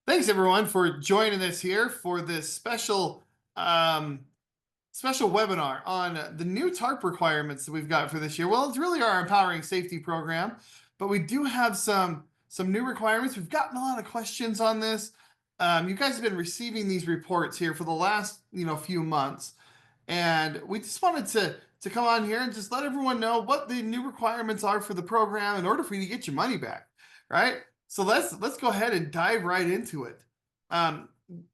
Thanks everyone for joining us here for this special webinar on the new TARP requirements that we've got for this year. Well, it's really our empowering safety program, but we do have some new requirements. We've gotten a lot of questions on this. You guys have been receiving these reports here for the last few months, and we just wanted to come on here and just let everyone know what the new requirements are for the program in order for you to get your money back, right? So let's go ahead and dive right into it. Um,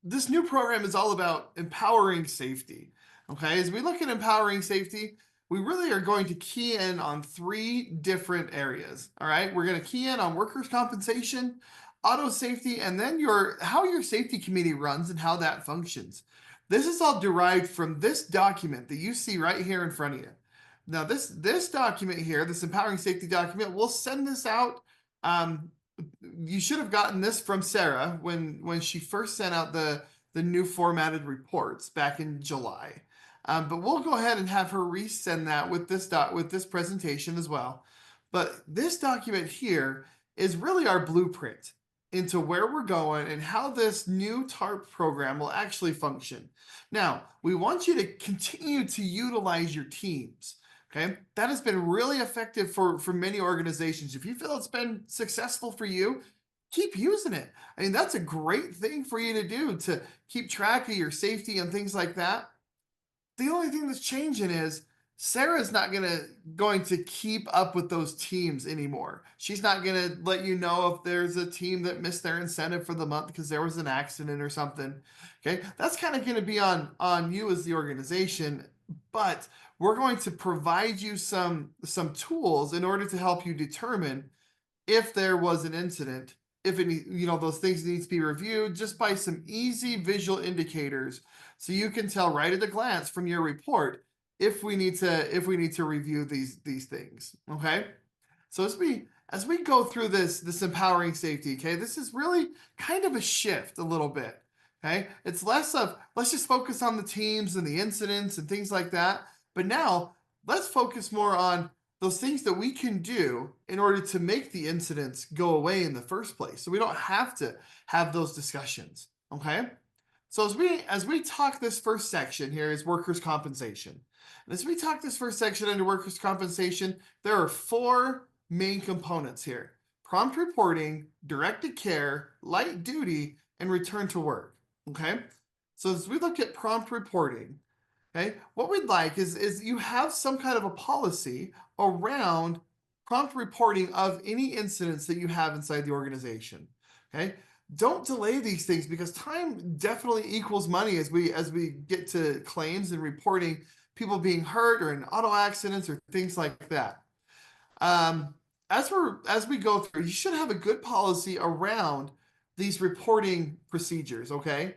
this new program is all about empowering safety. Okay, as we look at empowering safety, we really are going to key in on three different areas. All right, we're going to key in on workers' compensation, auto safety, and then how your safety committee runs and how that functions. This is all derived from this document that you see right here in front of you. Now, this document here, this empowering safety document, we'll send this out. You should have gotten this from Sarah when she first sent out the new formatted reports back in July. But we'll go ahead and have her resend that with this presentation as well. But this document here is really our blueprint into where we're going and how this new TARP program will actually function. Now, we want you to continue to utilize your teams. Okay, that has been really effective for many organizations. If you feel it's been successful for you, keep using it. I mean, that's a great thing for you to do, to keep track of your safety and things like that. The only thing that's changing is Sarah's not going to keep up with those teams anymore. She's not going to let you know if there's a team that missed their incentive for the month because there was an accident or something. Okay, that's kind of going to be on you as the organization, but we're going to provide you some tools in order to help you determine if there was an incident, if any, those things need to be reviewed just by some easy visual indicators, so you can tell right at a glance from your report if we need to review these things. Okay, so as we go through this empowering safety, okay, this is really kind of a shift a little bit. Okay, it's less of let's just focus on the teams and the incidents and things like that, but now let's focus more on those things that we can do in order to make the incidents go away in the first place, so we don't have to have those discussions. Okay, so as we talk, this first section here is workers' compensation. And as we talk this first section under workers' compensation, there are four main components here: prompt reporting, directed care, light duty, and return to work. Okay, so as we look at prompt reporting, okay, what we'd like is you have some kind of a policy around prompt reporting of any incidents that you have inside the organization. Okay, don't delay these things, because time definitely equals money as we get to claims and reporting people being hurt or in auto accidents or things like that. Um, as we go through, you should have a good policy around these reporting procedures. Okay,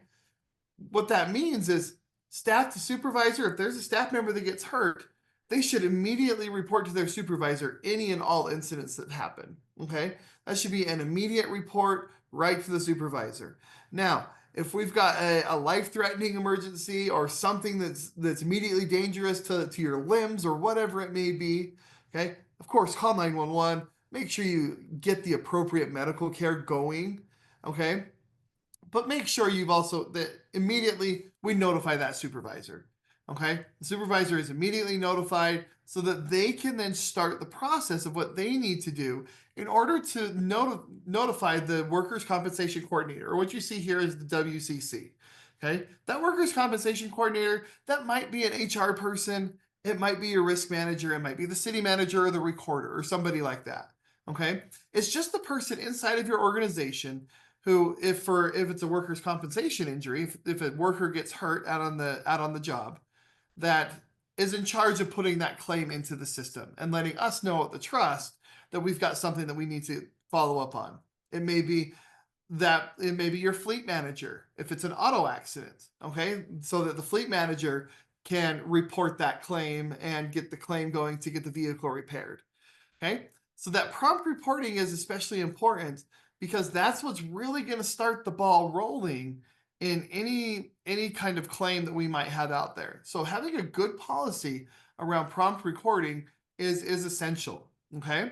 what that means is staff to supervisor, if there's a staff member that gets hurt, they should immediately report to their supervisor any and all incidents that happen. Okay, that should be an immediate report right to the supervisor. Now, if we've got a life-threatening emergency or something that's immediately dangerous to your limbs or whatever it may be, okay, of course, call 911. Make sure you get the appropriate medical care going. Okay, but make sure you've also that immediately we notify that supervisor. Okay, the supervisor is immediately notified so that they can then start the process of what they need to do in order to notify the workers' compensation coordinator, or what you see here is the WCC. Okay, that workers' compensation coordinator, that might be an HR person, it might be your risk manager, it might be the city manager or the recorder or somebody like that. Okay, it's just the person inside of your organization who, if it's a workers' compensation injury, if a worker gets hurt out on the job, that is in charge of putting that claim into the system and letting us know at the trust that we've got something that we need to follow up on. It may be your fleet manager if it's an auto accident. Okay, so that the fleet manager can report that claim and get the claim going to get the vehicle repaired. Okay, so that prompt reporting is especially important, because that's what's really going to start the ball rolling in any kind of claim that we might have out there. So having a good policy around prompt recording is essential. Okay,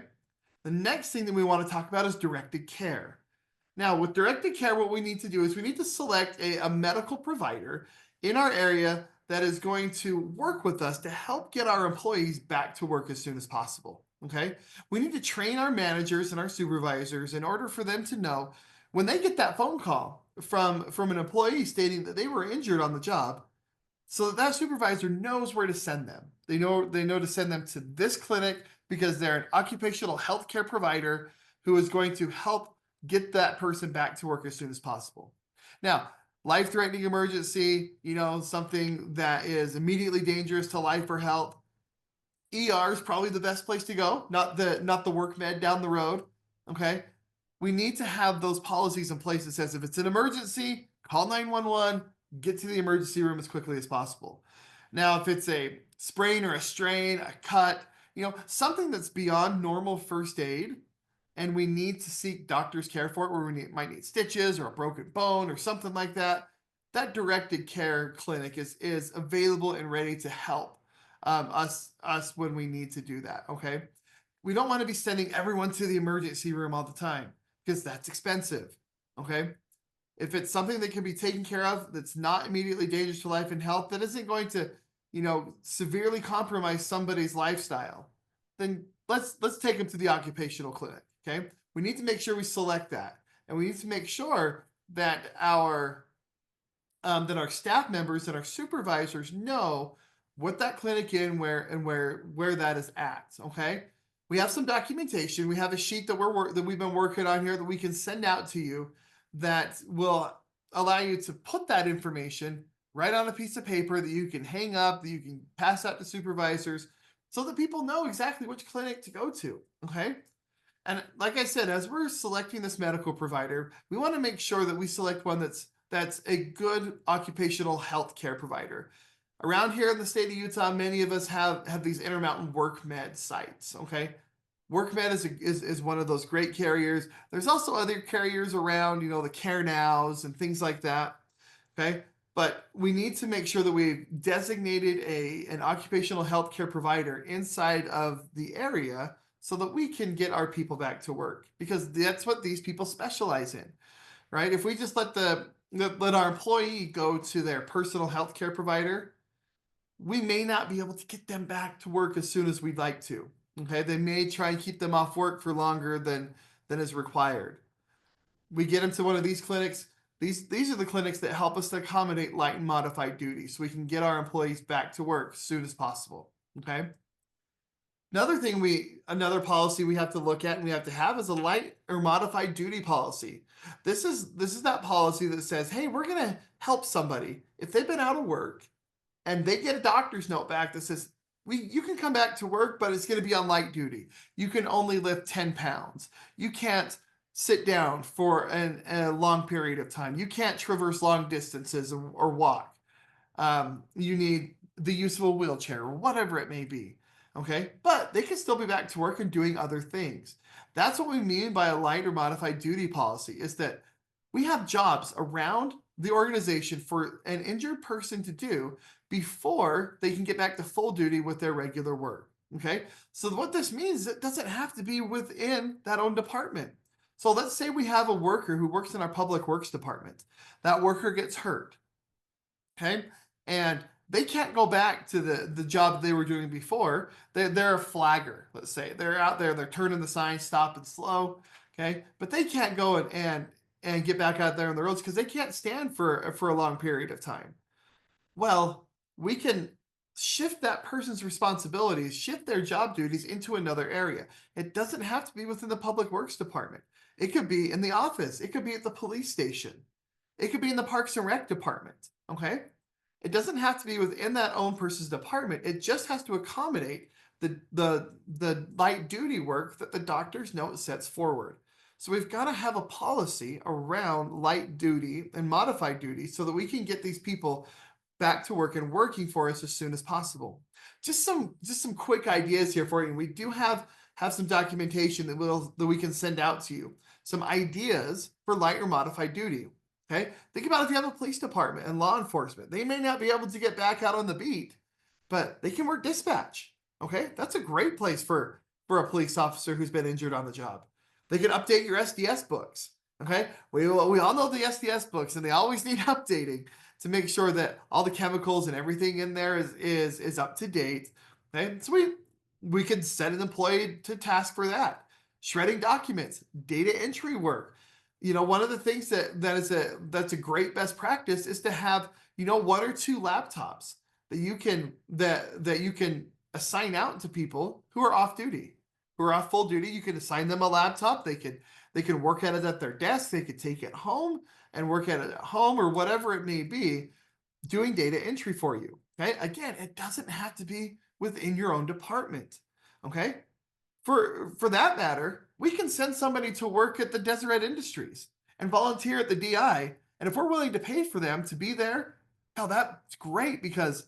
The next thing that we want to talk about is directed care. Now, with directed care, what we need to do is we need to select a medical provider in our area that is going to work with us to help get our employees back to work as soon as possible. Okay. We need to train our managers and our supervisors in order for them to know when they get that phone call from an employee stating that they were injured on the job, so that that supervisor knows where to send them. They know to send them to this clinic because they're an occupational health care provider who is going to help get that person back to work as soon as possible. Now, life-threatening emergency, something that is immediately dangerous to life or health, ER is probably the best place to go, not the work med down the road. Okay. We need to have those policies in place that says if it's an emergency, call 911, get to the emergency room as quickly as possible. Now, if it's a sprain or a strain, a cut, something that's beyond normal first aid, and we need to seek doctor's care for it, where might need stitches or a broken bone or something like that, that directed care clinic is available and ready to help us when we need to do that. Okay, we don't want to be sending everyone to the emergency room all the time because that's expensive. Okay, if it's something that can be taken care of, that's not immediately dangerous to life and health, that isn't going to, severely compromise somebody's lifestyle, then let's take them to the occupational clinic. Okay, we need to make sure we select that, and we need to make sure that our staff members and our supervisors know what that clinic is and where that is at. Okay, we have some documentation. We have a sheet that we've been working on here that we can send out to you that will allow you to put that information right on a piece of paper that you can hang up, that you can pass out to supervisors, so that people know exactly which clinic to go to. Okay. And like I said, as we're selecting this medical provider, we want to make sure that we select one that's a good occupational health care provider. Around here in the state of Utah, many of us have these Intermountain WorkMed sites. Okay, WorkMed is one of those great carriers. There's also other carriers around, the CareNows and things like that. Okay, but we need to make sure that we've designated an occupational health care provider inside of the area so that we can get our people back to work, because that's what these people specialize in, right? If we just let our employee go to their personal health care provider, we may not be able to get them back to work as soon as we'd like to. Okay, they may try and keep them off work for longer than is required. We get them to one of these clinics. These are the clinics that help us to accommodate light and modified duty, so we can get our employees back to work as soon as possible. Okay. Another policy we have to look at and we have to have is a light or modified duty policy. This is that policy that says, hey, we're going to help somebody if they've been out of work and they get a doctor's note back that says, you can come back to work, but it's going to be on light duty. You can only lift 10 pounds. You can't sit down for a long period of time. You can't traverse long distances or walk. You need the use of a wheelchair or whatever it may be. Okay, but they can still be back to work and doing other things. That's what we mean by a light or modified duty policy, is that we have jobs around the organization for an injured person to do before they can get back to full duty with their regular work. Okay, so what this means is it doesn't have to be within that own department. So let's say we have a worker who works in our public works department. That worker gets hurt. Okay, and they can't go back to the job they were doing before. They're a flagger, let's say. They're out there, they're turning the sign, stop and slow. Okay, but they can't go and get back out there on the roads because they can't stand for a long period of time. Well, we can shift that person's responsibilities, shift their job duties into another area. It doesn't have to be within the public works department. It could be in the office. It could be at the police station. It could be in the Parks and Rec department. Okay, it doesn't have to be within that own person's department. It just has to accommodate the light duty work that the doctor's note sets forward. So we've got to have a policy around light duty and modified duty so that we can get these people back to work and working for us as soon as possible. Just some quick ideas here for you. We do have some documentation that we can send out to you. Some ideas for light or modified duty. Okay, think about if you have a police department and law enforcement. They may not be able to get back out on the beat, but they can work dispatch. Okay, that's a great place for for a police officer who's been injured on the job. They can update your SDS books. Okay, we all know the SDS books, and they always need updating to make sure that all the chemicals and everything in there is up to date. Okay, so we can set an employee to task for that. Shredding documents, data entry work. One of the things that's a great best practice is to have, one or two laptops that you can assign out to people who are off duty, who are off full duty. You can assign them a laptop. They can work at it at their desk. They could take it home and work at it at home, or whatever it may be, doing data entry for you. Okay. Again, it doesn't have to be within your own department. Okay. For that matter, we can send somebody to work at the Deseret Industries and volunteer at the DI. And if we're willing to pay for them to be there, hell, that's great, because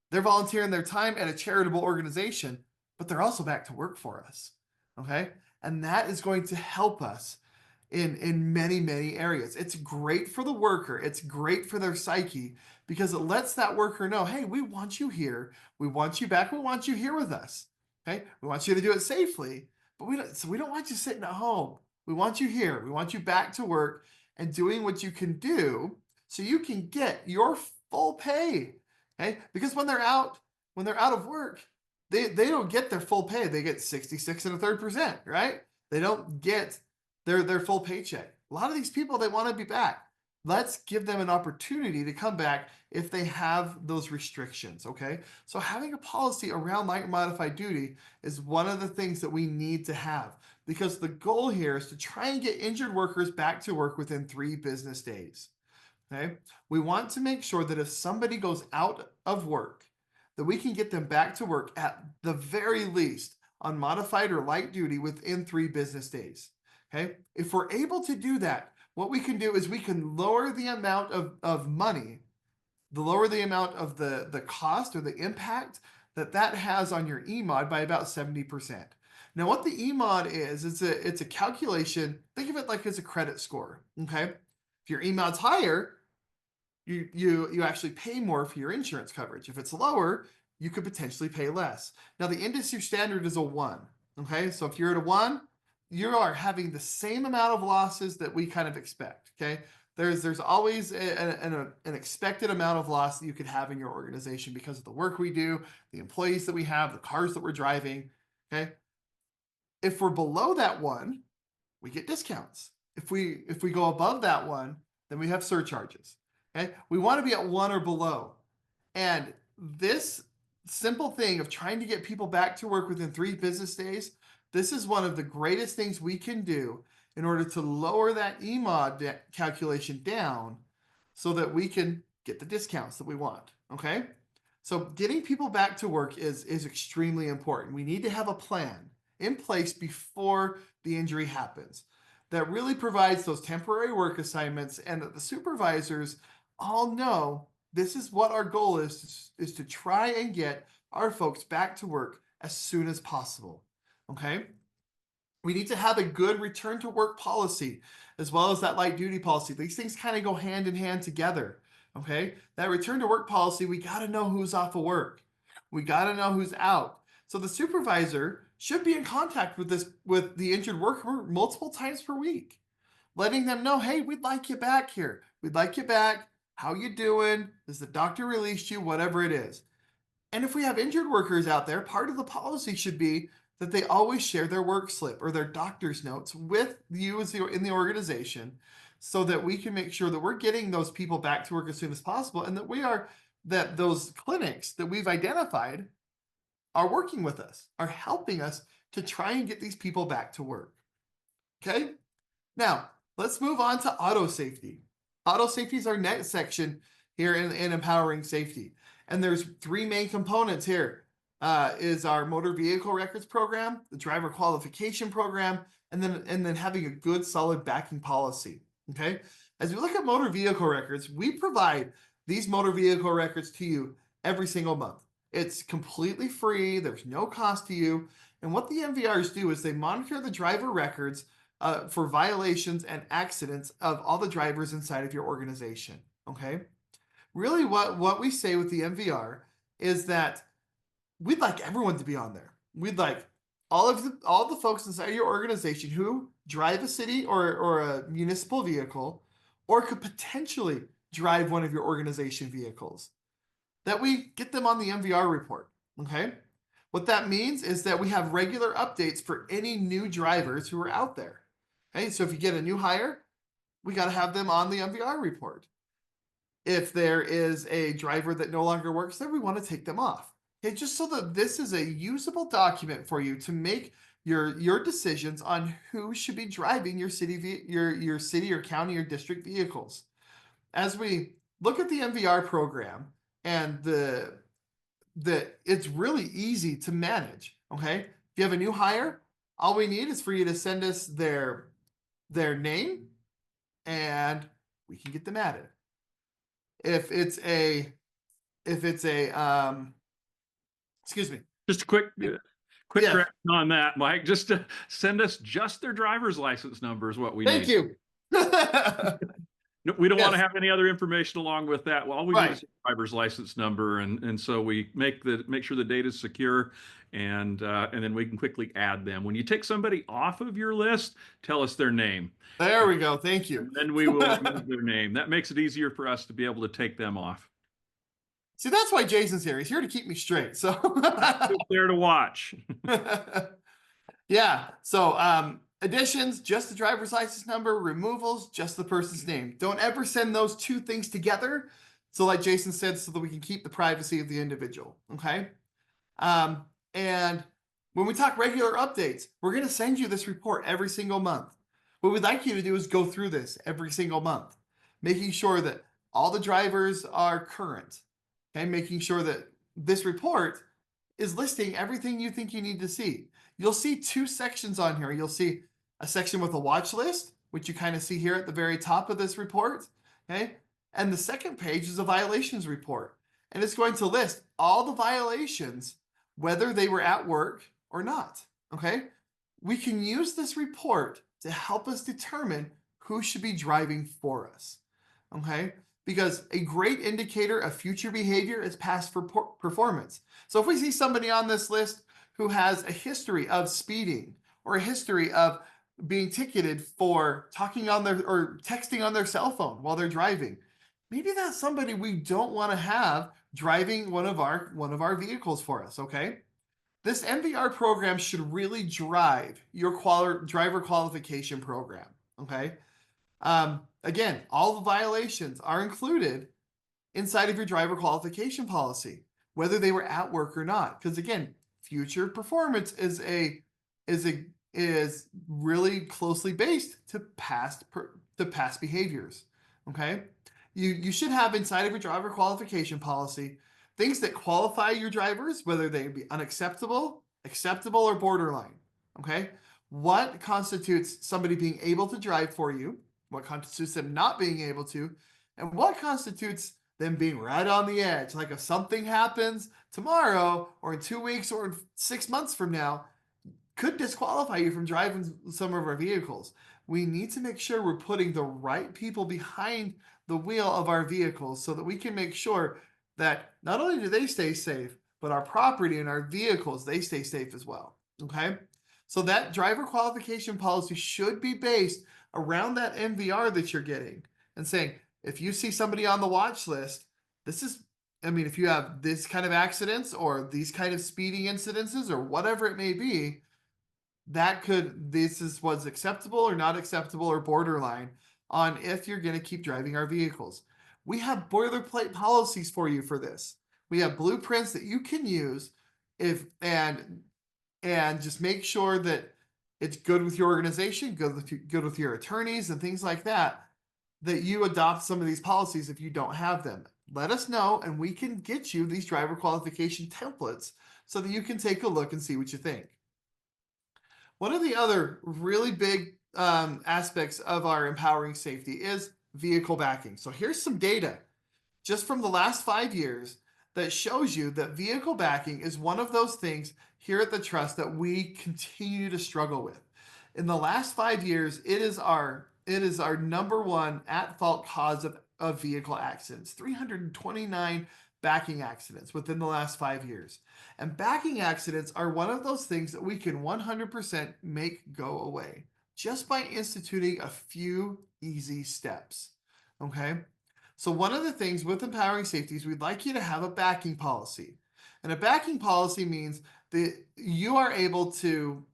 they're volunteering their time at a charitable organization, but they're also back to work for us. Okay. And that is going to help us in many, many areas. It's great for the worker. It's great for their psyche, because it lets that worker know, hey, we want you here. We want you back. We want you here with us. Okay. We want you to do it safely, but we don't want you sitting at home. We want you here. We want you back to work and doing what you can do so you can get your full pay. Okay. Because when they're out of work, they don't get their full pay. They get 66 and a third percent, right? They don't get their full paycheck. A lot of these people, they want to be back. Let's give them an opportunity to come back if they have those restrictions. Okay. So having a policy around light and modified duty is one of the things that we need to have, because the goal here is to try and get injured workers back to work within 3 business days. Okay. We want to make sure that if somebody goes out of work, that we can get them back to work at the very least on modified or light duty within 3 business days. Okay. If we're able to do that, what we can do is we can lower the amount of money, lower the amount of the cost or the impact that has on your EMOD by about 70%. Now, what the EMOD is, it's a calculation. Think of it like as a credit score. Okay. If your EMOD's higher, you actually pay more for your insurance coverage. If it's lower, you could potentially pay less. Now, the industry standard is a 1. Okay. So if you're at a 1, you are having the same amount of losses that we kind of expect. Okay. There's always an expected amount of loss that you could have in your organization because of the work we do, the employees that we have, the cars that we're driving. Okay. If we're below that 1, we get discounts. If we go above that 1, then we have surcharges. Okay. We want to be at 1 or below. And this simple thing of trying to get people back to work within 3 business days, this is one of the greatest things we can do in order to lower that EMOD calculation down so that we can get the discounts that we want. Okay. So getting people back to work is extremely important. We need to have a plan in place before the injury happens that really provides those temporary work assignments, and that the supervisors all know this is what our goal is to try and get our folks back to work as soon as possible. Okay. We need to have a good return to work policy as well as that light duty policy. These things kind of go hand in hand together. Okay. That return to work policy, we got to know who's off of work. We got to know who's out. So the supervisor should be in contact with the injured worker multiple times per week, letting them know, hey, we'd like you back here. We'd like you back. How you doing? Has the doctor released you? Whatever it is. And if we have injured workers out there, part of the policy should be that they always share their work slip or their doctor's notes with you in the organization, so that we can make sure that we're getting those people back to work as soon as possible, and that those clinics that we've identified are working with us, are helping us to try and get these people back to work. Okay. Now let's move on to auto safety. Auto safety is our next section here in empowering safety. And there's 3 main components here. Is our motor vehicle records program, the driver qualification program, and then having a good solid backing policy. Okay. As we look at motor vehicle records, we provide these motor vehicle records to you every single month. It's completely free. There's no cost to you. And what the MVRs do is they monitor the driver records for violations and accidents of all the drivers inside of your organization. Okay. Really what we say with the MVR is that we'd like everyone to be on there. We'd like all the folks inside your organization who drive a city or a municipal vehicle, or could potentially drive one of your organization vehicles, that we get them on the MVR report. Okay. What that means is that we have regular updates for any new drivers who are out there. Okay. So if you get a new hire, we got to have them on the MVR report. If there is a driver that no longer works there, we want to take them off. Okay, just so that this is a usable document for you to make your decisions on who should be driving your city your city or county or district vehicles. As we look at the MVR program and it's really easy to manage. Okay, if you have a new hire, all we need is for you to send us their name, and we can get them added. If it's a excuse me. Just a quick Yeah. correction on that, Mike. Just to send us just their driver's license number is what we Thank need. you. No, we don't want to Yes. have any other information along with that. Well, all we need Right. is a driver's license number, and so we make sure the data is secure, and then we can quickly add them. When you take somebody off of your list, tell us their name. There we go. Thank you. And then we will use their name. That makes it easier for us to be able to take them off. See, that's why Jason's here. He's here to keep me straight. So Just there to watch. yeah. So additions, just the driver's license number, removals, just the person's name. Don't ever send those two things together. So like Jason said, so that we can keep the privacy of the individual. Okay. And when we talk regular updates, we're going to send you this report every single month. What we'd like you to do is go through this every single month, making sure that all the drivers are current. Okay, making sure that this report is listing everything you think you need to see. You'll see two sections on here. You'll see a section with a watch list, which you kind of see here at the very top of this report. Okay, and the second page is a violations report, and it's going to list all the violations, whether they were at work or not. Okay, we can use this report to help us determine who should be driving for us. Okay, because a great indicator of future behavior is past performance. So if we see somebody on this list who has a history of speeding or a history of being ticketed for talking on their or texting on their cell phone while they're driving, maybe that's somebody we don't want to have driving one of our vehicles for us. Okay, this MVR program should really drive your driver qualification program. Okay, again, all the violations are included inside of your driver qualification policy, whether they were at work or not. Because again, future performance is really closely based to past behaviors. Okay, you should have inside of your driver qualification policy things that qualify your drivers, whether they be unacceptable, acceptable, or borderline. Okay, what constitutes somebody being able to drive for you? What constitutes them not being able to, and what constitutes them being right on the edge. Like if something happens tomorrow or in 2 weeks or in 6 months from now, could disqualify you from driving some of our vehicles. We need to make sure we're putting the right people behind the wheel of our vehicles so that we can make sure that not only do they stay safe, but our property and our vehicles, they stay safe as well. Okay. So that driver qualification policy should be based around that MVR that you're getting and saying, if you see somebody on the watch list, if you have this kind of accidents or these kind of speeding incidences or whatever it may be, this is what's acceptable or not acceptable or borderline on if you're going to keep driving our vehicles. We have boilerplate policies for you for this. We have blueprints that you can use and just make sure that it's good with your organization, good with your attorneys and things like that, that you adopt some of these policies if you don't have them. Let us know and we can get you these driver qualification templates so that you can take a look and see what you think. One of the other really big aspects of our empowering safety is vehicle backing. So here's some data just from the last 5 years that shows you that vehicle backing is one of those things here at the Trust that we continue to struggle with. In the last 5 years, it is our number one at fault cause of vehicle accidents. 329 backing accidents within the last 5 years. And backing accidents are one of those things that we can 100% make go away just by instituting a few easy steps. Okay? So, one of the things with empowering safety is we'd like you to have a backing policy. And a backing policy means that you are able to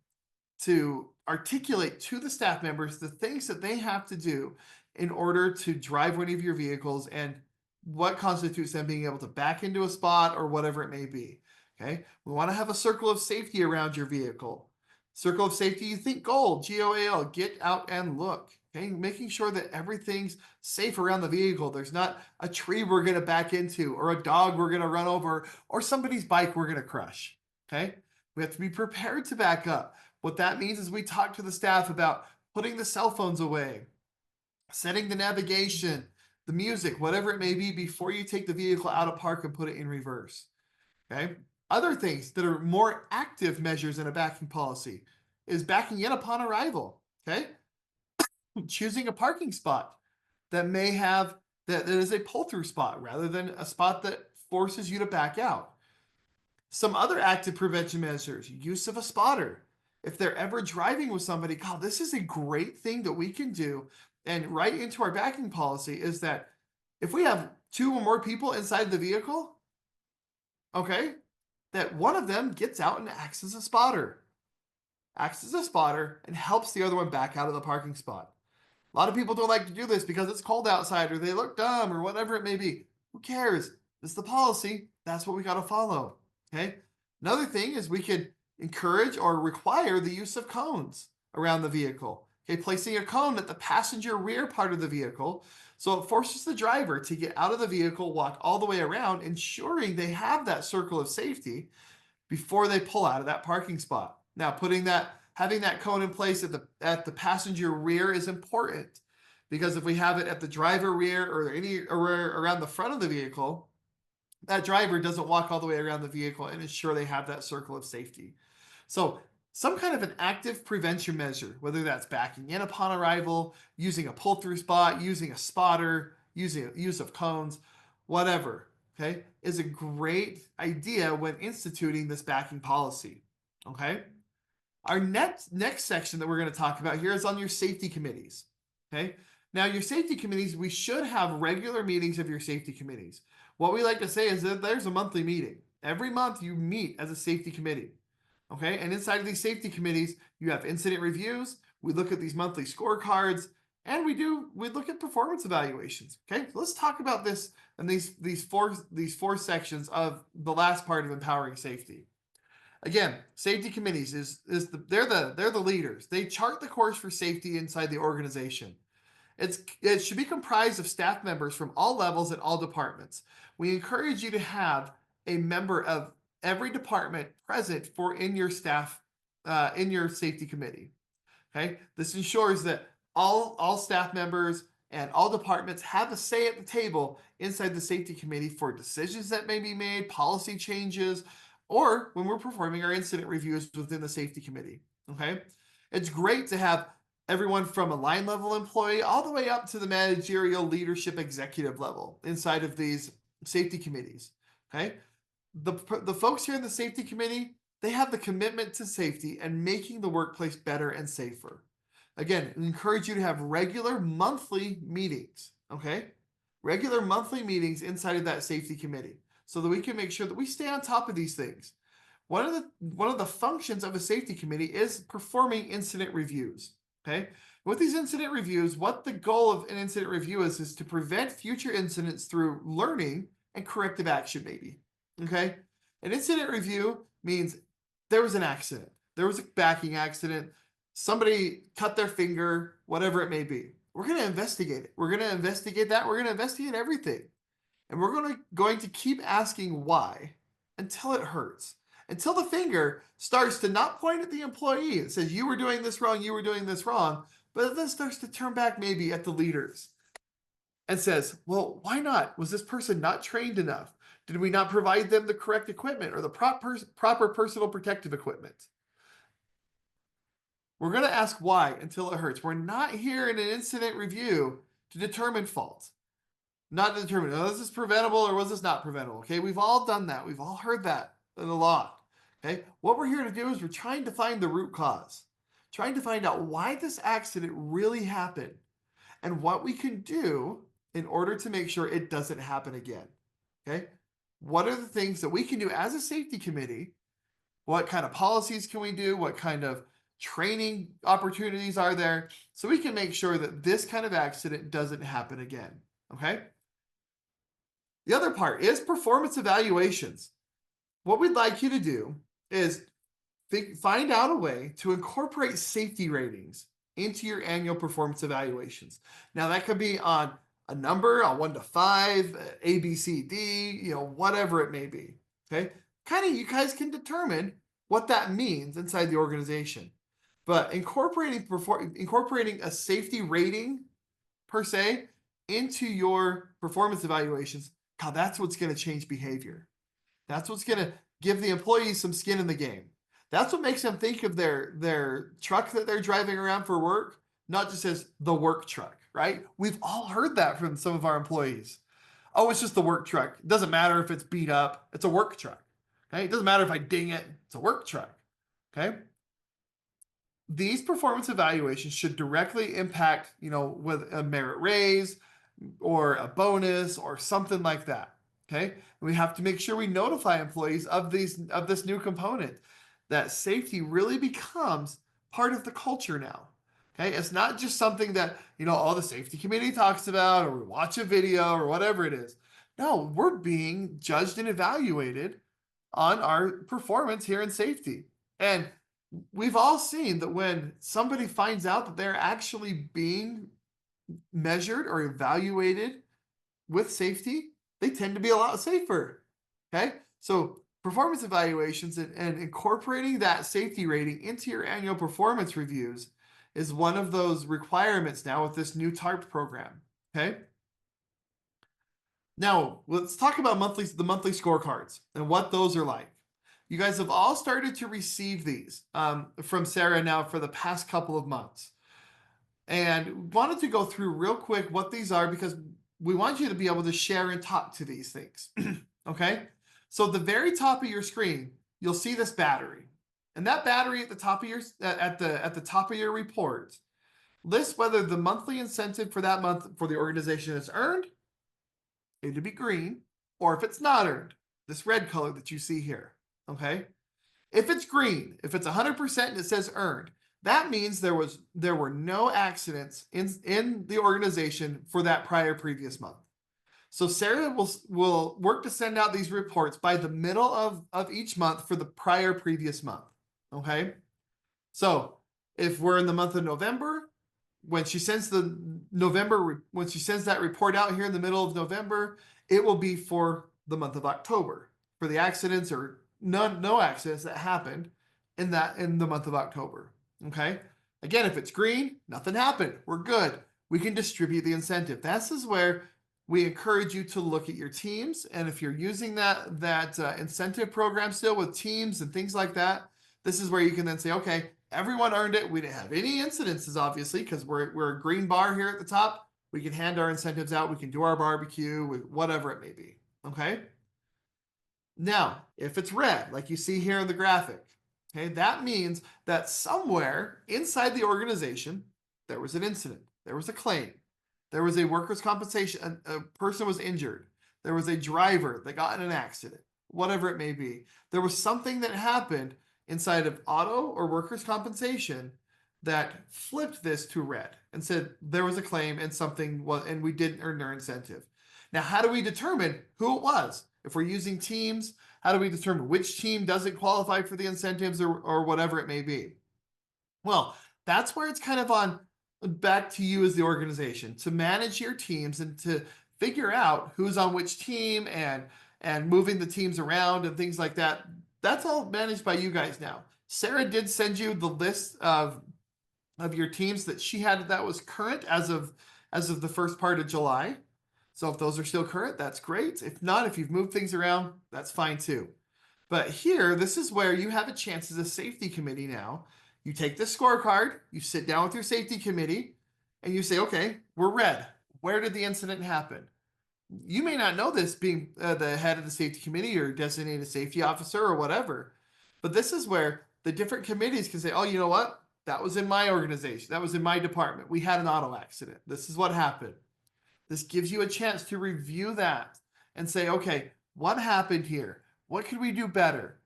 articulate to the staff members the things that they have to do in order to drive one of your vehicles and what constitutes them being able to back into a spot or whatever it may be. Okay. We want to have a circle of safety around your vehicle. Circle of safety, you think gold, GOAL, get out and look. Okay. Making sure that everything's safe around the vehicle. There's not a tree we're going to back into, or a dog we're going to run over, or somebody's bike we're going to crush. Okay. We have to be prepared to back up. What that means is we talk to the staff about putting the cell phones away, setting the navigation, the music, whatever it may be, before you take the vehicle out of park and put it in reverse. Okay. Other things that are more active measures in a backing policy is backing in upon arrival. Okay. Choosing a parking spot that may have that is a pull through spot rather than a spot that forces you to back out. Some other active prevention measures, use of a spotter. If they're ever driving with somebody, God, this is a great thing that we can do. And right into our backing policy is that if we have 2 or more people inside the vehicle, okay, that one of them gets out and acts as a spotter. Acts as a spotter and helps the other one back out of the parking spot. A lot of people don't like to do this because it's cold outside or they look dumb or whatever it may be. Who cares? It's the policy. That's what we got to follow. Okay. Another thing is we could encourage or require the use of cones around the vehicle. Okay. Placing a cone at the passenger rear part of the vehicle. So it forces the driver to get out of the vehicle, walk all the way around, ensuring they have that circle of safety before they pull out of that parking spot. Now, having that cone in place at the passenger rear is important because if we have it at the driver rear or around the front of the vehicle, that driver doesn't walk all the way around the vehicle and ensure they have that circle of safety. So some kind of an active prevention measure, whether that's backing in upon arrival, using a pull-through spot, using a spotter, using use of cones, whatever, okay, is a great idea when instituting this backing policy, okay? Our next section that we're going to talk about here is on your safety committees, okay? Now, your safety committees, we should have regular meetings of your safety committees. What we like to say is that there's a monthly meeting. Every month you meet as a safety committee. Okay, and inside of these safety committees, you have incident reviews. We look at these monthly scorecards, and we look at performance evaluations. Okay, so let's talk about this and these four sections of the last part of empowering safety. Again, safety committees they're the leaders. They chart the course for safety inside the organization. It should be comprised of staff members from all levels and all departments. We encourage you to have a member of every department present in your staff, in your safety committee. Okay, this ensures that all staff members and all departments have a say at the table inside the safety committee for decisions that may be made, policy changes, or when we're performing our incident reviews within the safety committee. Okay, it's great to have everyone from a line level employee all the way up to the managerial leadership executive level inside of these safety committees. Okay, the folks here in the safety committee, they have the commitment to safety and making the workplace better and safer. Again, we encourage you to have regular monthly meetings, okay? Regular monthly meetings inside of that safety committee so that we can make sure that we stay on top of these things. One of the functions of a safety committee is performing incident reviews, okay? With these incident reviews, what the goal of an incident review is to prevent future incidents through learning and corrective action, maybe. Okay, an incident review means there was an accident, there was a backing accident, somebody cut their finger, whatever it may be. We're going to investigate it. We're going to investigate that. We're going to investigate everything. And we're going to keep asking why until it hurts, until the finger starts to not point at the employee and says, you were doing this wrong, you were doing this wrong, but then starts to turn back maybe at the leaders and says, well, why not? Was this person not trained enough? Did we not provide them the correct equipment or the proper personal protective equipment? We're going to ask why until it hurts. We're not here in an incident review to determine fault. not to determine, oh, is this preventable or was this not preventable? Okay, we've all done that. We've all heard that a lot. Okay, what we're here to do is we're trying to find the root cause, trying to find out why this accident really happened and what we can do in order to make sure it doesn't happen again. Okay, what are the things that we can do as a safety committee? What kind of policies can we do? What kind of training opportunities are there so we can make sure that this kind of accident doesn't happen again? Okay. The other part is performance evaluations. What we'd like you to do is find out a way to incorporate safety ratings into your annual performance evaluations. Now, that could be on a number, on 1 to 5, A, B, C, D, whatever it may be. Okay. Kind of, you guys can determine what that means inside the organization. But incorporating a safety rating per se into your performance evaluations, God, that's what's going to change behavior. That's what's going to give the employees some skin in the game. That's what makes them think of their truck that they're driving around for work, not just as the work truck, right? We've all heard that from some of our employees. Oh, it's just the work truck. It doesn't matter if it's beat up. It's a work truck. Okay. It doesn't matter if I ding it. It's a work truck. Okay. These performance evaluations should directly impact, with a merit raise or a bonus or something like that. Okay. We have to make sure we notify employees of this new component, that safety really becomes part of the culture now. Okay. It's not just something that, all the safety committee talks about, or we watch a video or whatever it is. No, we're being judged and evaluated on our performance here in safety. And we've all seen that when somebody finds out that they're actually being measured or evaluated with safety, they tend to be a lot safer. Okay. So performance evaluations and incorporating that safety rating into your annual performance reviews is one of those requirements now with this new TARP program. Okay. Now let's talk about the monthly scorecards and what those are like. You guys have all started to receive these from Sarah now for the past couple of months. And wanted to go through real quick what these are because we want you to be able to share and talk to these things. Okay. So at the very top of your screen, you'll see this battery. And that battery at the top of the top of your report lists whether the monthly incentive for that month for the organization is earned, it'd be green, or if it's not earned, this red color that you see here. Okay. If it's green, if it's 100% and it says earned, that means there were no accidents in the organization for that previous month. So Sarah will work to send out these reports by the middle of each month for the previous month. Okay. So if we're in the month of November, when she sends that report out here in the middle of November, it will be for the month of October for the accidents or no accidents that happened in the month of October. Okay. Again, if it's green, nothing happened. We're good. We can distribute the incentive. This is where we encourage you to look at your teams. And if you're using that incentive program still with teams and things like that, this is where you can then say, okay, everyone earned it. We didn't have any incidences, obviously, because we're a green bar here at the top. We can hand our incentives out. We can do our barbecue, whatever it may be. Okay. Now, if it's red, like you see here in the graphic, okay, that means that somewhere inside the organization, there was an incident, there was a claim, there was a workers' compensation, a person was injured, there was a driver that got in an accident, whatever it may be. There was something that happened inside of auto or workers' compensation that flipped this to red and said there was a claim and we didn't earn our incentive. Now, how do we determine who it was? If we're using teams, how do we determine which team doesn't qualify for the incentives or whatever it may be? Well, that's where it's kind of on back to you as the organization to manage your teams and to figure out who's on which team and moving the teams around and things like that. That's all managed by you guys now. Sarah did send you the list of your teams that she had that was current as of the first part of July. So if those are still current, that's great. If not, if you've moved things around, that's fine too. But here, this is where you have a chance as a safety committee now. You take this scorecard, you sit down with your safety committee, and you say, okay, we're red. Where did the incident happen? you may not know this being the head of the safety committee or designated safety officer or whatever, but this is where the different committees can say, oh, you know what? That was in my organization. That was in my department. We had an auto accident. This is what happened. This gives you a chance to review that and say, okay, what happened here? What could we do better?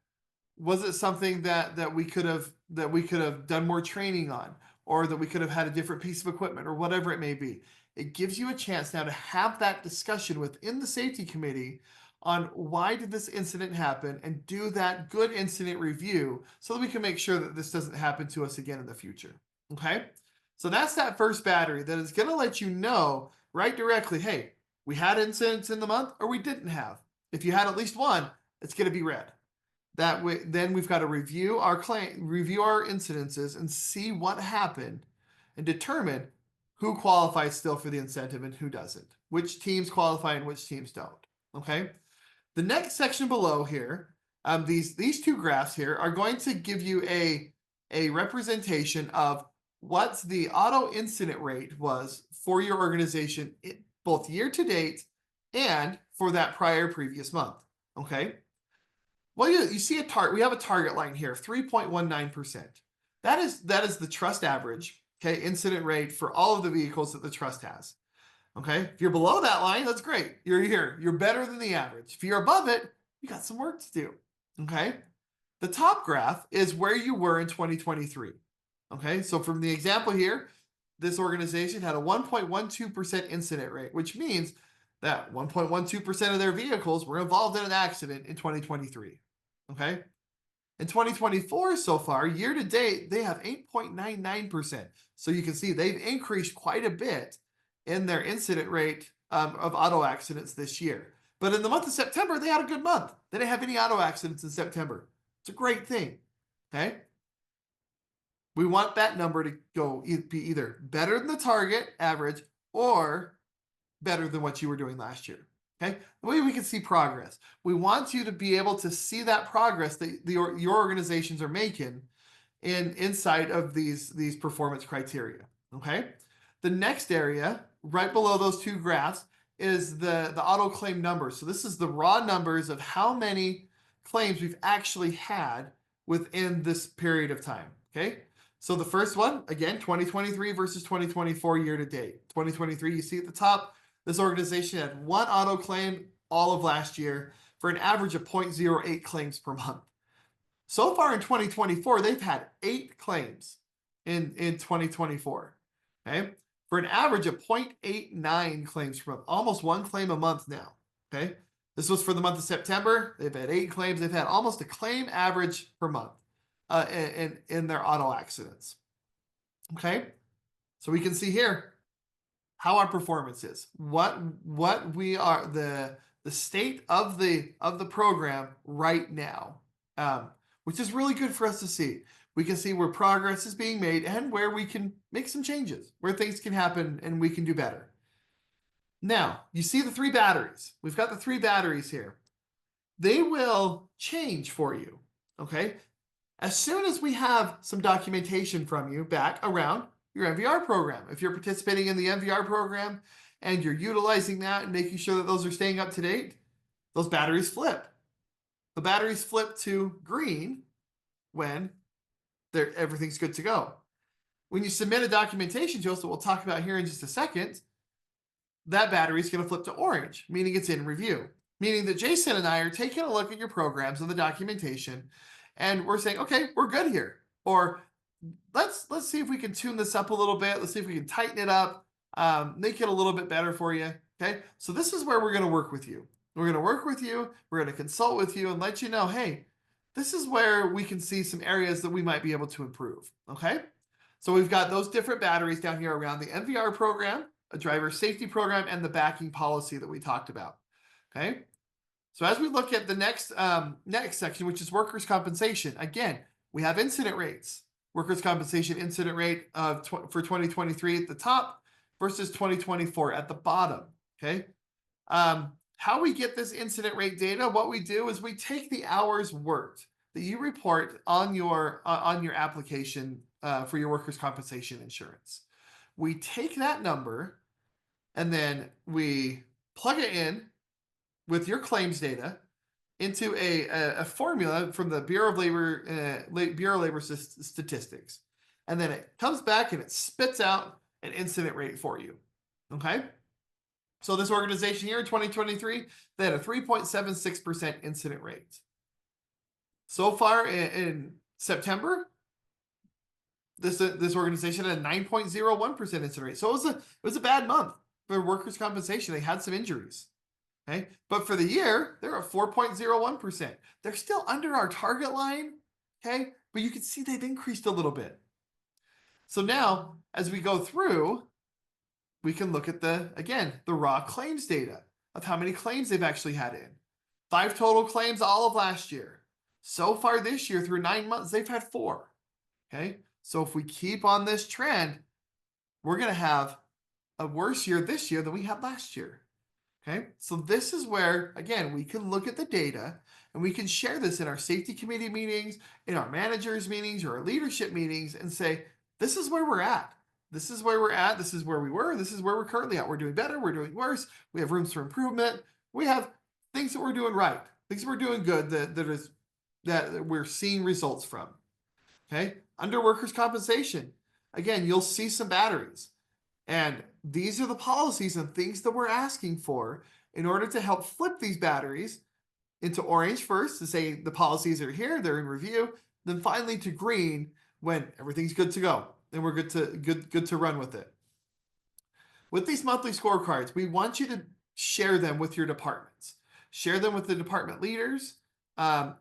Was it something that we could have done more training on, or that we could have had a different piece of equipment, or whatever it may be? It gives you a chance now to have that discussion within the safety committee on why did this incident happen, and do that good incident review so that we can make sure that this doesn't happen to us again in the future. Okay, so that's that first battery that is going to let you know right directly, hey, we had incidents in the month or we didn't have. If you had at least one, it's going to be red. That way, then we've got to review our claim, review our incidences, and see what happened, and determine who qualifies still for the incentive and who doesn't. Which teams qualify and which teams don't. Okay. The next section below here, these two graphs here are going to give you a representation of what the auto incident rate was for your organization, both year to date and for that previous month. Okay. Well, you see a target. We have a target line here of 3.19%. That is the trust average, okay, incident rate for all of the vehicles that the trust has. Okay, if you're below that line, that's great. You're here. You're better than the average. If you're above it, you got some work to do. Okay, the top graph is where you were in 2023. Okay, so from the example here, this organization had a 1.12% incident rate, which means that 1.12% of their vehicles were involved in an accident in 2023. Okay. In 2024 so far, year to date, they have 8.99%. So you can see they've increased quite a bit in their incident rate of auto accidents this year. But in the month of September, they had a good month. They didn't have any auto accidents in September. It's a great thing. Okay. We want that number to be either better than the target average or better than what you were doing last year. Okay, the way we can see progress. We want you to be able to see that progress that your organizations are making inside of these performance criteria. Okay, the next area right below those two graphs is the auto claim numbers. So this is the raw numbers of how many claims we've actually had within this period of time. Okay, so the first one, again, 2023 versus 2024 year to date. 2023, you see at the top, this organization had one auto claim all of last year for an average of 0.08 claims per month. So far in 2024, they've had 8 claims in 2024. Okay, for an average of 0.89 claims per month, almost one claim a month now. Okay, this was for the month of September. They've had 8 claims. They've had almost a claim average per month in their auto accidents. Okay, so we can see here how our performance is, what we are, the state of the program right now, which is really good for us to see. We can see where progress is being made and where we can make some changes, where things can happen and we can do better. Now, you see the 3 batteries. We've got the 3 batteries here. They will change for you, okay? As soon as we have some documentation from you back around your MVR program. If you're participating in the MVR program and you're utilizing that and making sure that those are staying up to date, those batteries flip. The batteries flip to green when everything's good to go. When you submit a documentation to us that we'll talk about here in just a second, that battery is going to flip to orange, meaning it's in review. Meaning that Jason and I are taking a look at your programs and the documentation, and we're saying, okay, we're good here. Or let's see if we can tune this up a little bit. Let's see if we can tighten it up, make it a little bit better for you. Okay, so this is where we're going to work with you. We're going to work with you. We're going to consult with you and let you know, hey, this is where we can see some areas that we might be able to improve. Okay, so we've got those different batteries down here around the MVR program, a driver safety program, and the backing policy that we talked about. Okay, so as we look at the next section, which is workers' compensation, again, we have incident rates. Workers' compensation incident rate for 2023 at the top versus 2024 at the bottom. Okay. How we get this incident rate data, what we do is we take the hours worked that you report on your application for your workers' compensation insurance. We take that number and then we plug it in with your claims data into a formula from the Bureau of Labor Statistics, and then it comes back and it spits out an incident rate for you. Okay, so this organization here in 2023, they had a 3.76% incident rate. So far in September, this organization had a 9.01% incident rate. So it was a bad month for workers' compensation. They had some injuries. Okay, but for the year, they're at 4.01%. They're still under our target line. Okay, but you can see they've increased a little bit. So now, as we go through, we can look at the raw claims data of how many claims they've actually had in. 5 total claims all of last year. So far this year, through 9 months, they've had 4. Okay, so if we keep on this trend, we're going to have a worse year this year than we had last year. Okay, so this is where, again, we can look at the data and we can share this in our safety committee meetings, in our managers meetings, or our leadership meetings and say, this is where we're at. This is where we're at. This is where we were. This is where we're currently at. We're doing better. We're doing worse. We have rooms for improvement. We have things that we're doing right. Things that we're doing good that we're seeing results from. Okay, under workers' compensation, again, you'll see some batteries. And these are the policies and things that we're asking for in order to help flip these batteries into orange first to say the policies are here, they're in review, then finally to green when everything's good to go and we're good to run with it. With these monthly scorecards, we want you to share them with your departments. Share them with the department leaders,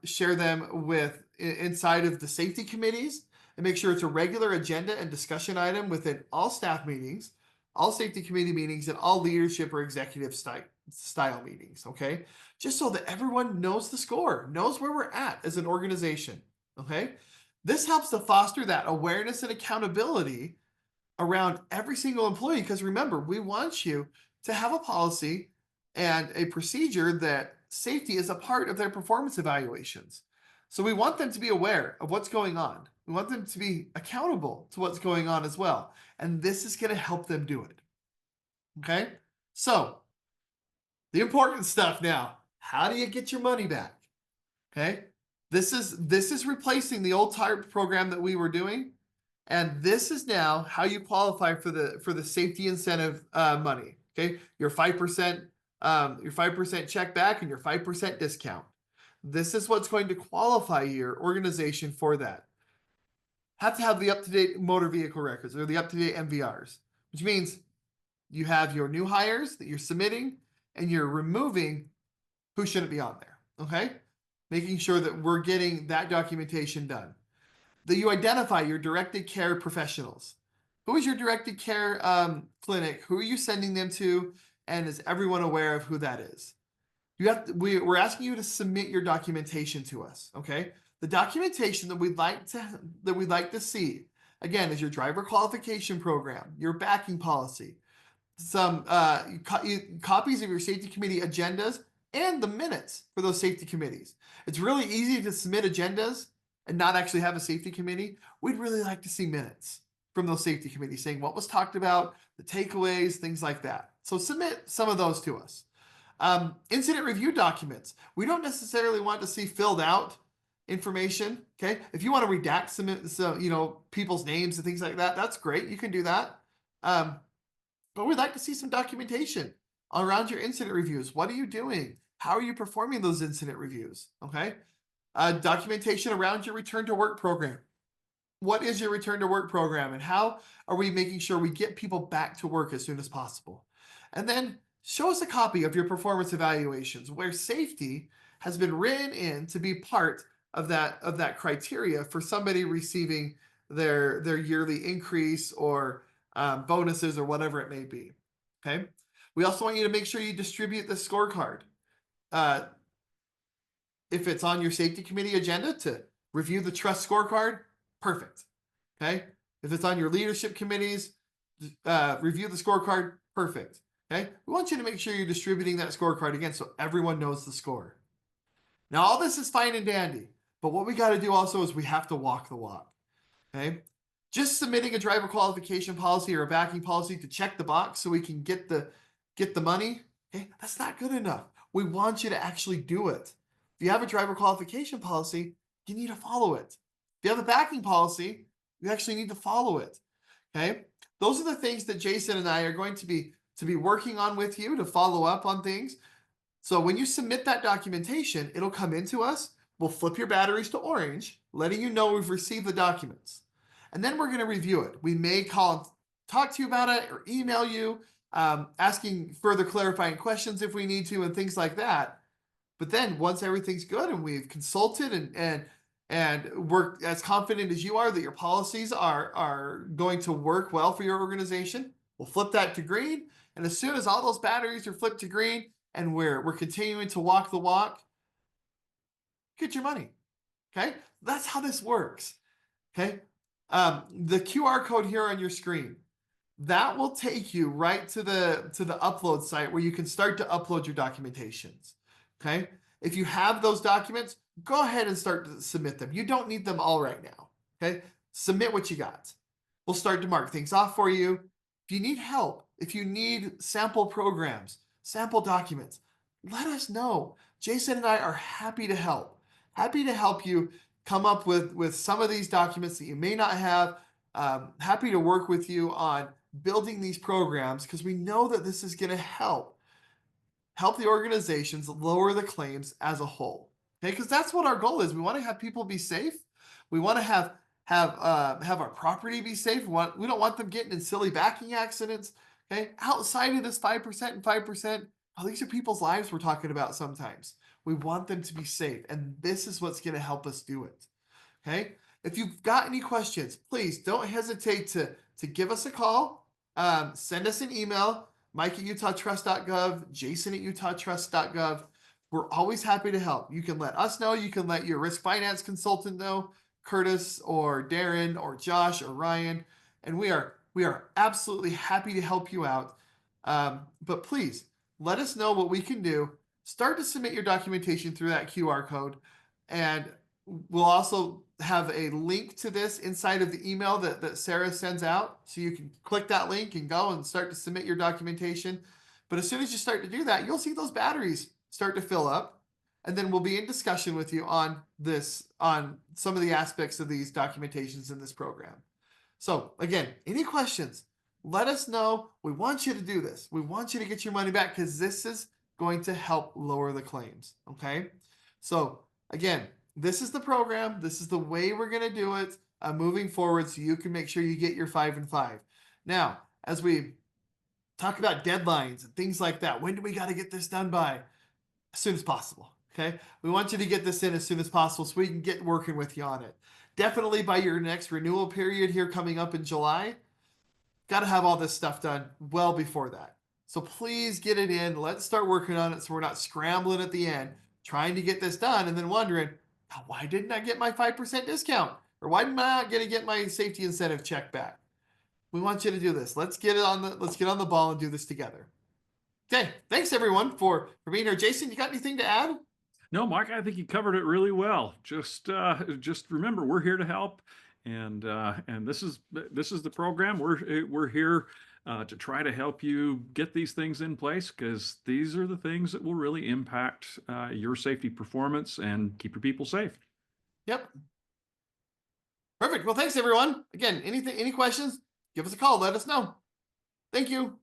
share them with inside of the safety committees, and make sure it's a regular agenda and discussion item within all staff meetings, all safety committee meetings, and all leadership or executive style meetings, okay? Just so that everyone knows the score, knows where we're at as an organization, okay? This helps to foster that awareness and accountability around every single employee, because remember, we want you to have a policy and a procedure that safety is a part of their performance evaluations. So we want them to be aware of what's going on. We want them to be accountable to what's going on as well. And this is going to help them do it. Okay? So, the important stuff now. How do you get your money back? Okay? This is replacing the old TARP program that we were doing. And this is now how you qualify for the safety incentive money. Okay? Your 5% check back and your 5% discount. This is what's going to qualify your organization for that. Have to have the up-to-date motor vehicle records or the up-to-date MVRs, which means you have your new hires that you're submitting and you're removing who shouldn't be on there, okay? Making sure that we're getting that documentation done. That you identify your directed care professionals. Who is your directed care clinic? Who are you sending them to? And is everyone aware of who that is? We're asking you to submit your documentation to us, okay? The documentation that we'd like to see, again, is your driver qualification program, your backing policy, some copies of your safety committee agendas, and the minutes for those safety committees. It's really easy to submit agendas and not actually have a safety committee. We'd really like to see minutes from those safety committees saying what was talked about, the takeaways, things like that. So submit some of those to us. Incident review documents. We don't necessarily want to see filled out information. Okay, if you want to redact some people's names and things like that, that's great. You can do that. But we'd like to see some documentation around your incident reviews. What are you doing? How are you performing those incident reviews? Okay, documentation around your return to work program. What is your return to work program, and how are we making sure we get people back to work as soon as possible? And then show us a copy of your performance evaluations where safety has been written in to be part of that criteria for somebody receiving their yearly increase or bonuses or whatever it may be. Okay. We also want you to make sure you distribute the scorecard. If it's on your safety committee agenda to review the trust scorecard, perfect. Okay. If it's on your leadership committees, review the scorecard, perfect. Okay, we want you to make sure you're distributing that scorecard again so everyone knows the score. Now, all this is fine and dandy, but what we got to do also is we have to walk the walk. Okay, just submitting a driver qualification policy or a backing policy to check the box so we can get the money Okay, that's not good enough. We want you to actually do it. If you have a driver qualification policy, you need to follow it. If you have a backing policy, you actually need to follow it. Okay, those are the things that Jason and I are going to be working on with you to follow up on things. So when you submit that documentation, it'll come into us. We'll flip your batteries to orange, letting you know we've received the documents. And then we're going to review it. We may call and talk to you about it or email you, asking further clarifying questions if we need to and things like that. But then once everything's good and we've consulted and we're as confident as you are that your policies are going to work well for your organization, we'll flip that to green. And as soon as all those batteries are flipped to green and we're continuing to walk the walk, get your money. Okay, that's how this works. Okay, the QR code here on your screen, that will take you right to the upload site where you can start to upload your documentations. Okay, if you have those documents, go ahead and start to submit them. You don't need them all right now. Okay, submit what you got. We'll start to mark things off for you. If you need help, if you need sample programs, sample documents, let us know. Jason and I are happy to help. Happy to help you come up with some of these documents that you may not have. Happy to work with you on building these programs because we know that this is going to help the organizations lower the claims as a whole. Okay, because that's what our goal is. We want to have people be safe. We want to have our property be safe. We don't want them getting in silly backing accidents. Okay, outside of this 5% and 5%, these are people's lives we're talking about sometimes. We want them to be safe, and this is what's going to help us do it. Okay, if you've got any questions, please don't hesitate to give us a call, send us an email, Mike@utahtrust.gov, Jason@utahtrust.gov. We're always happy to help. You can let us know. You can let your risk finance consultant know, Curtis or Darren or Josh or Ryan, and we are absolutely happy to help you out. But please let us know what we can do. Start to submit your documentation through that QR code, and we'll also have a link to this inside of the email that Sarah sends out. So you can click that link and go and start to submit your documentation. But as soon as you start to do that, you'll see those batteries start to fill up. And then we'll be in discussion with you on some of the aspects of these documentations in this program. So again, any questions, let us know. We want you to do this. We want you to get your money back because this is going to help lower the claims. Okay. So again, this is the program. This is the way we're going to do it moving forward so you can make sure you get your 5 and 5. Now, as we talk about deadlines and things like that, when do we got to get this done by? As soon as possible. Okay. We want you to get this in as soon as possible so we can get working with you on it. Definitely by your next renewal period here coming up in July, got to have all this stuff done well before that. So please get it in. Let's start working on it so we're not scrambling at the end trying to get this done and then wondering, why didn't I get my 5% discount? Or why am I not going to get my safety incentive check back? We want you to do this. Let's get on the ball and do this together. Okay, thanks everyone for being here. Jason, you got anything to add? No, Mike, I think you covered it really well. Just remember, we're here to help, and this is the program. We're here to try to help you get these things in place because these are the things that will really impact your safety performance and keep your people safe. Yep. Perfect. Well, thanks everyone. Again, any questions, give us a call. Let us know. Thank you.